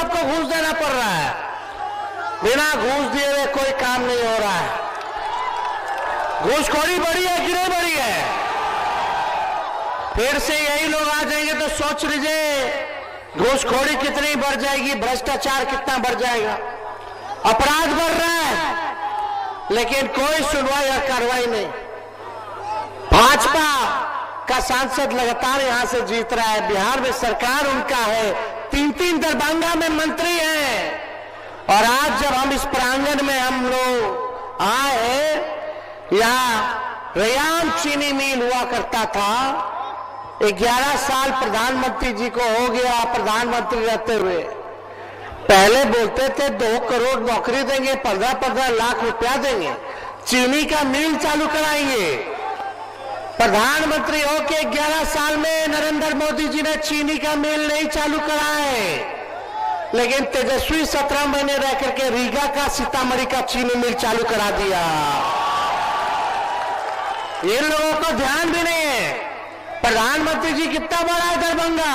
आपको घूस देना पड़ रहा है। बिना घूस दिए हुए कोई काम नहीं हो रहा है। घूसखोरी बढ़ी है कि नहीं बढ़ी है? फिर से यही लोग आ जाएंगे तो सोच लीजिए घूसखोरी कितनी बढ़ जाएगी, भ्रष्टाचार कितना बढ़ जाएगा, अपराध बढ़ रहा है, लेकिन कोई सुनवाई और कार्रवाई नहीं। भाजपा का सांसद लगातार यहां से जीत रहा है, बिहार में सरकार उनका है, 3-3 दरभंगा में मंत्री हैं, और आज जब हम इस प्रांगण में हम लोग आए, यहाँ रयाम चीनी मिल हुआ करता था, 11 साल प्रधानमंत्री जी को हो गया प्रधानमंत्री रहते हुए। पहले बोलते थे 2 करोड़ नौकरी देंगे, 15-15 लाख रुपया देंगे, चीनी का मिल चालू कराएंगे। प्रधानमंत्री होके 11 साल में नरेंद्र मोदी जी ने चीनी का मिल नहीं चालू कराए, लेकिन तेजस्वी 17 महीने रह करके रीगा का, सीतामढ़ी का चीनी मिल चालू करा दिया। ये लोगों को ध्यान भी नहीं है। प्रधानमंत्री जी कितना बार आए दरभंगा,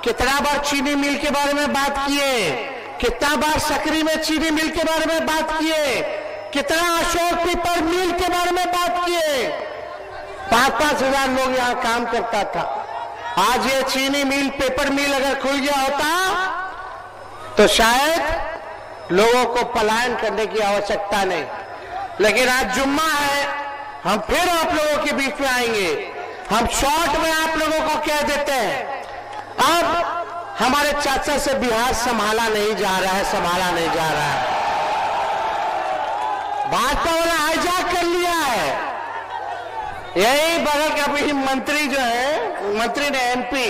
कितना बार चीनी मिल के बारे में बात किए, कितना बार सकरी में चीनी मिल के बारे में बात किए, कितना अशोक पीपल मिल के बारे में बात किए। 5-5 हजार लोग यहाँ काम करता था। आज ये चीनी मिल, पेपर मिल अगर खुल गया होता तो शायद लोगों को पलायन करने की आवश्यकता नहीं। लेकिन आज जुम्मा है, हम फिर आप लोगों के बीच में आएंगे। हम शॉर्ट में आप लोगों को कह देते हैं, अब हमारे चाचा से बिहार संभाला नहीं जा रहा है, संभाला नहीं जा रहा है। भाजपा वाला हाईजैक कर लिया है। यही बगल का भी मंत्री जो है, मंत्री ने एमपी,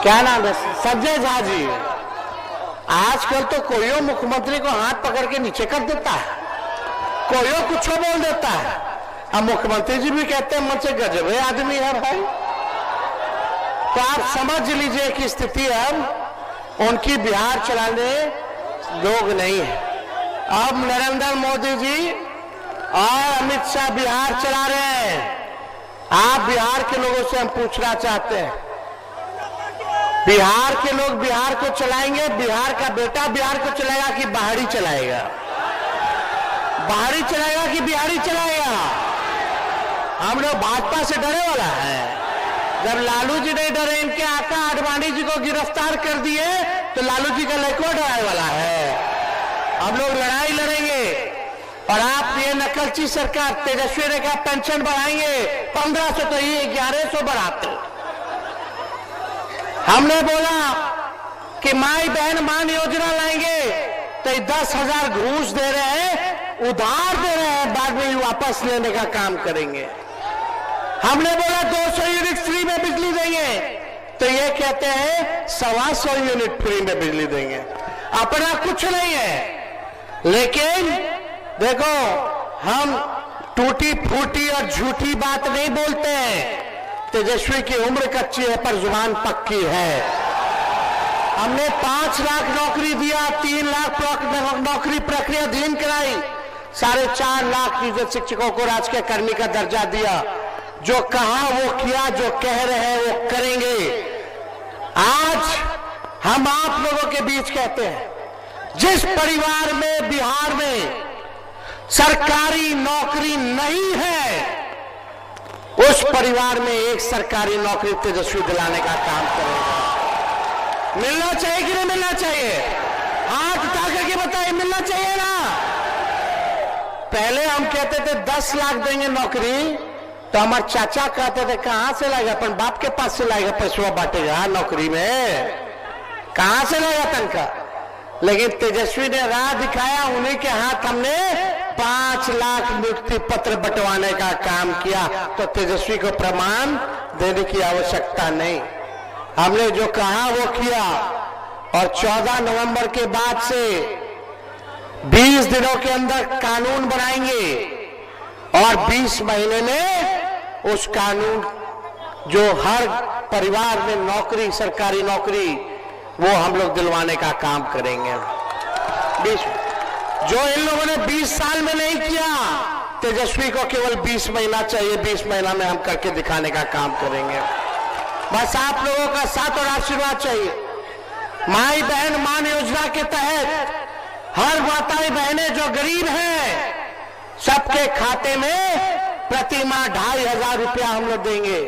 क्या नाम है, संजय झा जी, आजकल तो कोई मुख्यमंत्री को हाथ पकड़ के नीचे कर देता है, कोई कुछ बोल देता है। अब मुख्यमंत्री जी भी कहते हैं मुझसे गजबे आदमी है भाई। तो आप समझ लीजिए कि स्थिति अब उनकी बिहार चलाने लोग नहीं है। अब नरेंद्र मोदी जी और अमित शाह बिहार चला रहे हैं। आप बिहार के लोगों से हम पूछना चाहते हैं, बिहार के लोग बिहार को चलाएंगे, बिहार का बेटा बिहार को चलाएगा कि बाहरी चलाएगा? बाहरी चलाएगा कि बिहारी चलाएगा? हम लोग भाजपा से डरे वाला है। जब लालू जी नहीं डरे, इनके आका आडवाणी जी को गिरफ्तार कर दिए, तो लालू जी का लड़का डराने वाला है। हम लोग लड़ाई लड़ेंगे। और आप ये नकलची सरकार, तेजस्वी ने कहा पेंशन बढ़ाएंगे 1500, तो ये 1100 बढ़ाते। हमने बोला कि माई बहन मान योजना लाएंगे, तो 10,000 घूस दे रहे हैं, उधार दे रहे हैं, बाद में वापस लेने का काम करेंगे। हमने बोला 200 यूनिट फ्री में बिजली देंगे, तो ये कहते हैं 125 यूनिट फ्री में बिजली देंगे। अपना कुछ नहीं है। लेकिन देखो, हम टूटी फूटी और झूठी बात नहीं बोलते हैं। तेजस्वी की उम्र कच्ची है पर जुबान पक्की है। हमने 5 लाख नौकरी दिया, 3 लाख नौकरी प्रक्रियाधीन कराई, 4.5 लाख नियोजित शिक्षकों को राजकीय कर्मी का दर्जा दिया। जो कहा वो किया, जो कह रहे हैं वो करेंगे। आज हम आप लोगों के बीच कहते हैं, जिस परिवार में बिहार में सरकारी नौकरी नहीं है, उस परिवार में एक सरकारी नौकरी तेजस्वी दिलाने का काम करेगा। मिलना चाहिए कि नहीं मिलना चाहिए? हाथ उठा करके बताइए, मिलना चाहिए ना? पहले हम कहते थे 10 लाख देंगे नौकरी, तो हमारे चाचा कहते थे कहां से लाएगा, अपन बाप के पास से लाएगा, पैसा बांटेगा नौकरी में, कहां से लाएगा तनखा? लेकिन तेजस्वी ने राह दिखाया, उन्हीं के हाथ हमने 5 लाख नियुक्ति पत्र बंटवाने का काम किया। तो तेजस्वी को प्रमाण देने की आवश्यकता नहीं, हमने जो कहा वो किया। और 14 नवंबर के बाद से 20 दिनों के अंदर कानून बनाएंगे, और 20 महीने में उस कानून जो हर परिवार में नौकरी, सरकारी नौकरी, वो हम लोग दिलवाने का काम करेंगे। जो इन लोगों ने 20 साल में नहीं किया, तेजस्वी को केवल 20 महीना चाहिए, 20 महीना में हम करके दिखाने का काम करेंगे। बस आप लोगों का साथ और आशीर्वाद चाहिए। माई बहन मान योजना के तहत हर माताएं बहनें जो गरीब हैं सबके खाते में प्रति माह 2,500 रुपया हम लोग देंगे,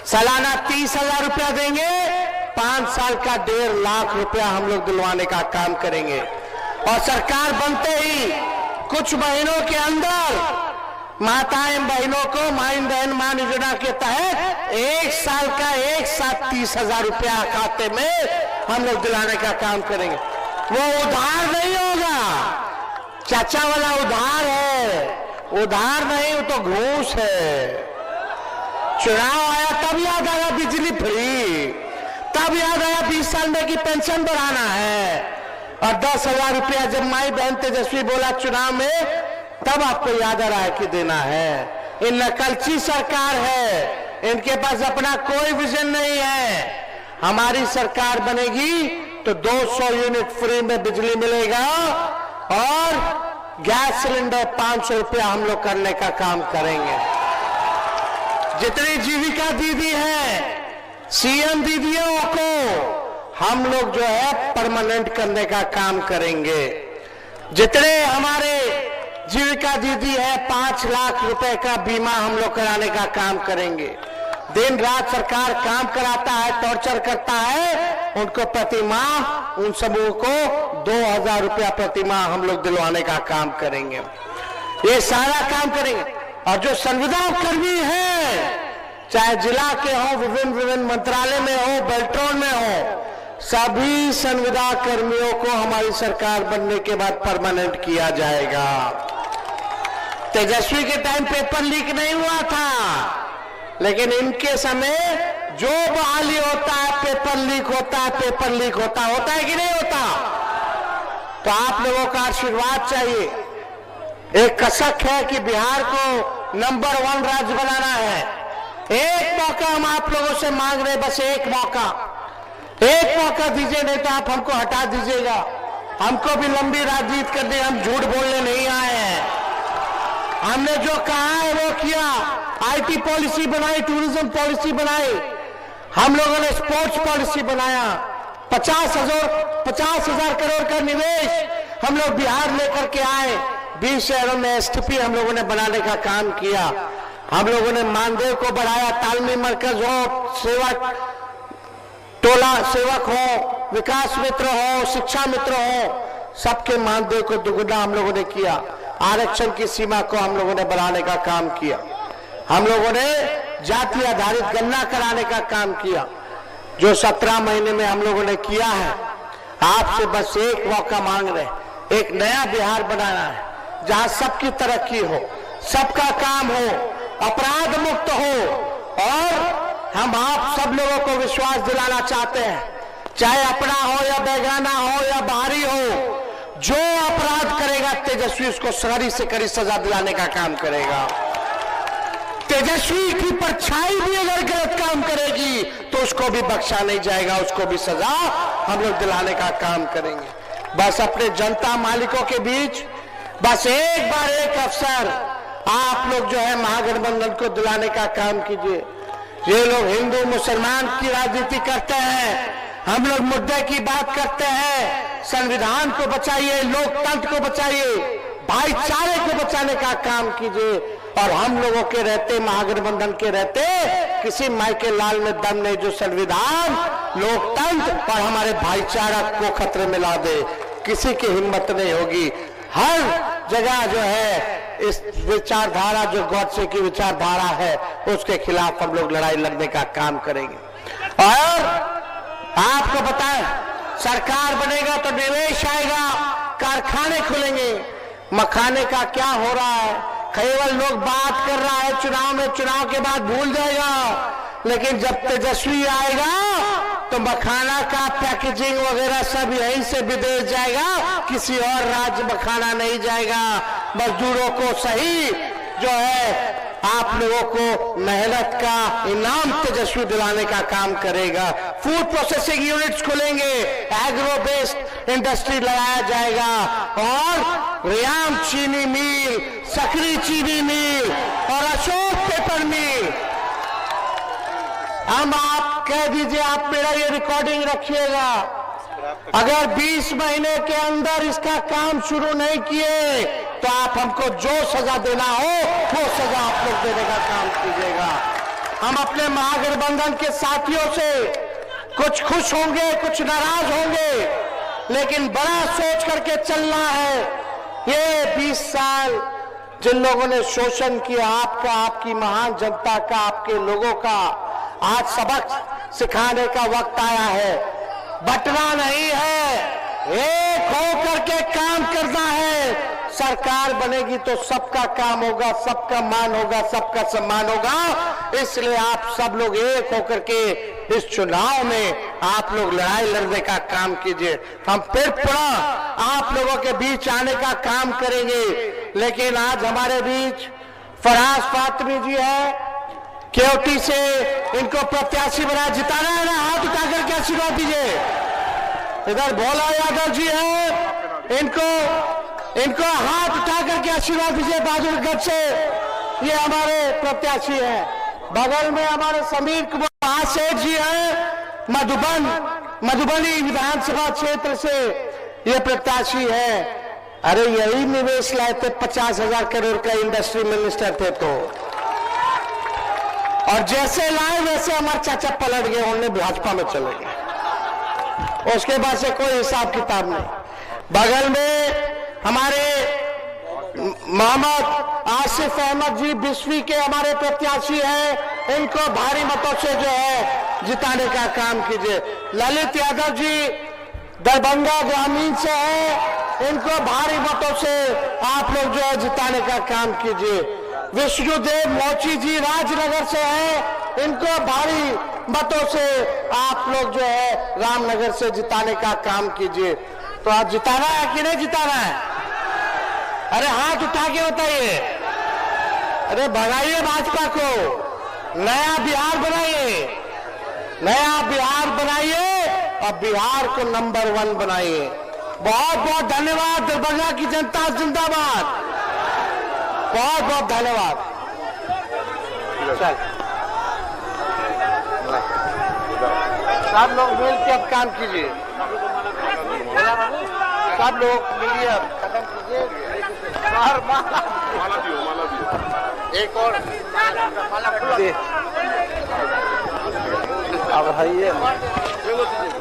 सालाना 30,000 रुपया देंगे, 5 साल का 1.5 लाख रुपया हम लोग दिलवाने का काम करेंगे। और सरकार बनते ही कुछ महीनों के अंदर माताएं बहनों को माई बहन मान योजना के तहत 1 साल का एक साथ 30,000 रुपया खाते में हम लोग दिलाने का काम करेंगे। वो उधार नहीं होगा, चाचा वाला उधार है, उधार नहीं, वो तो घूस है। चुनाव आया तब याद आया बिजली फ्री, तब याद आया 20 साल में की पेंशन बढ़ाना है, और 10,000 रुपया जब माई बहन तेजस्वी बोला चुनाव में तब आपको याद आ रहा है कि देना है। इन नकलची सरकार है, इनके पास अपना कोई विजन नहीं है। हमारी सरकार बनेगी तो 200 यूनिट फ्री में बिजली मिलेगा और गैस सिलेंडर 500 रुपया हम लोग करने का काम करेंगे। जितनी जीविका दीदी है, सीएम दीदियों को हम लोग जो है परमानेंट करने का काम करेंगे। जितने हमारे जीविका दीदी है 5 लाख रुपए का बीमा हम लोग कराने का काम करेंगे। दिन रात सरकार काम कराता है, टॉर्चर करता है, उनको प्रति माह उन समूह को 2,000 रुपया प्रति माह हम लोग दिलवाने का काम करेंगे। ये सारा काम करेंगे। और जो संविदा कर्मी है, चाहे जिला के हो, विभिन्न मंत्रालय में हो, बेल्ट्रॉन में हो, सभी संविदा कर्मियों को हमारी सरकार बनने के बाद परमानेंट किया जाएगा। तेजस्वी के टाइम पेपर लीक नहीं हुआ था, लेकिन इनके समय जो बहाली होता है पेपर लीक होता है, पेपर लीक होता है कि नहीं होता? तो आप लोगों का आशीर्वाद चाहिए। एक कसक है कि बिहार को नंबर 1 राज्य बनाना है। एक मौका हम आप लोगों से मांग रहे, बस एक मौका दीजिए, नहीं तो आप हमको हटा दीजिएगा। हमको भी लंबी राजनीति करने, हम झूठ बोलने नहीं आए हैं। हमने जो कहा है वो किया। आईटी पॉलिसी बनाई, टूरिज्म पॉलिसी बनाई, हम लोगों ने स्पोर्ट्स पॉलिसी बनाया। 50,000 करोड़ का निवेश हम लोग बिहार लेकर के आए। 20 शहरों में एसटीपी हम लोगों ने बनाने का काम किया। हम लोगों ने मानदेय को बढ़ाया, तालमी मरकज हो, सेवक टोला सेवक हो, विकास मित्र हो, शिक्षा मित्र हो, सबके मानदेय को दुगुना हम लोगों ने किया। आरक्षण की सीमा को हम लोगों ने बढ़ाने का काम किया। हम लोगों ने जाति आधारित गणना कराने का काम किया, जो 17 महीने में हम लोगों ने किया है। आपसे बस एक मौका मांग रहे, एक नया बिहार बनाना है जहां सबकी तरक्की हो, सबका काम हो, अपराध मुक्त हो। और हम आप सब लोगों को विश्वास दिलाना चाहते हैं, चाहे अपना हो या बेगाना हो या बाहरी हो, जो अपराध करेगा तेजस्वी उसको कड़ी से कड़ी सजा दिलाने का काम करेगा। तेजस्वी की परछाई भी अगर गलत काम करेगी तो उसको भी बख्शा नहीं जाएगा, उसको भी सजा हम लोग दिलाने का काम करेंगे। बस अपने जनता मालिकों के बीच बस एक बार एक अवसर आप लोग जो है महागठबंधन को दिलाने का काम कीजिए। ये लोग हिंदू मुसलमान की राजनीति करते हैं, हम लोग मुद्दे की बात करते हैं। संविधान को बचाइए, लोकतंत्र को बचाइए, भाईचारे को बचाने का काम कीजिए। और हम लोगों के रहते, महागठबंधन के रहते, किसी माइके लाल में दम नहीं जो संविधान, लोकतंत्र और हमारे भाईचारा को खतरे में ला दे। किसी की हिम्मत नहीं होगी। हर जगह जो है इस विचारधारा, जो गॉडसे की विचारधारा है, उसके खिलाफ हम लोग लड़ाई लड़ने का काम करेंगे। और आपको बताएं, सरकार बनेगा तो निवेश आएगा, कारखाने खुलेंगे। मखाने का क्या हो रहा है, केवल लोग बात कर रहा है चुनाव में, चुनाव के बाद भूल जाएगा। लेकिन जब तेजस्वी आएगा तो मखाना का पैकेजिंग वगैरह सब यहीं से विदेश जाएगा, किसी और राज्य मखाना नहीं जाएगा। मजदूरों को सही जो है आप लोगों को मेहनत का इनाम तेजस्वी दिलाने का काम करेगा। फूड प्रोसेसिंग यूनिट्स खुलेंगे, एग्रो बेस्ड इंडस्ट्री लगाया जाएगा, और रियाम चीनी मिल, सकरी चीनी मिल और अशोक पेपर मिल। हम आप कह दीजिए, आप मेरा ये रिकॉर्डिंग रखिएगा, अगर 20 महीने के अंदर इसका काम शुरू नहीं किए तो आप हमको जो सजा देना हो वो सजा आप लोग देने का काम कीजिएगा। हम अपने महागठबंधन के साथियों से कुछ खुश होंगे, कुछ नाराज होंगे, लेकिन बड़ा सोच करके चलना है। ये 20 साल जिन लोगों ने शोषण किया आपका, आपकी महान जनता का, आपके लोगों का, आज सबक सिखाने का वक्त आया है। बंटना नहीं है, एक हो करके काम करना है। सरकार बनेगी तो सबका काम होगा, सबका मान होगा, सबका सम्मान होगा। इसलिए आप सब लोग एक होकर के इस चुनाव में आप लोग लड़ाई लड़ने का काम कीजिए। हम फिर पुनः आप लोगों के बीच आने का काम करेंगे। लेकिन आज हमारे बीच फराज फातमी जी है, केवटी से इनको प्रत्याशी बना, जिताना है ना? हाथ उठा करके आशीर्वाद दीजिए। इधर भोला यादव जी है, इनको हाथ उठा करके आशीर्वाद दीजिए बहादुरगढ़ से, ये हमारे प्रत्याशी हैं। बगल में हमारे समीर कुमार सेठ जी हैं, मधुबनी विधानसभा क्षेत्र से ये प्रत्याशी है। अरे यही निवेश लाए थे, 50,000 करोड़ का इंडस्ट्री मिनिस्टर थे तो, और जैसे लाए वैसे हमारे चाचा पलट गए, उन्होंने भाजपा में चले गए। उसके बाद से कोई हिसाब किताब नहीं। बगल में हमारे मोहम्मद आसिफ अहमद जी बिस्वी के हमारे प्रत्याशी हैं, इनको भारी मतों से जो है जिताने का काम कीजिए। ललित यादव जी दरभंगा ग्रामीण से हैं, इनको भारी मतों से आप लोग जो है जिताने का काम कीजिए। विष्णुदेव मोची जी राजनगर से हैं, इनको भारी मतों से आप लोग जो है रामनगर से जिताने का काम कीजिए। तो आज जिताना है कि नहीं जिताना है? अरे हाथ उठा के बताइए। अरे भगाइए भाजपा को, नया बिहार बनाइए, नया बिहार बनाइए और बिहार को नंबर 1 बनाइए। बहुत बहुत धन्यवाद। दरभंगा की जनता जिंदाबाद। बहुत बहुत धन्यवाद। चल सब लोग मिल के अब काम कीजिए, सब लोग मिलिए अब खत्म कीजिए। माला दियो। एक और अब है ये,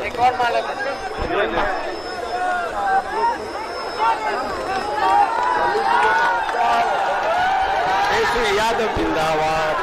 एक और माला यादव जिंदाबाद।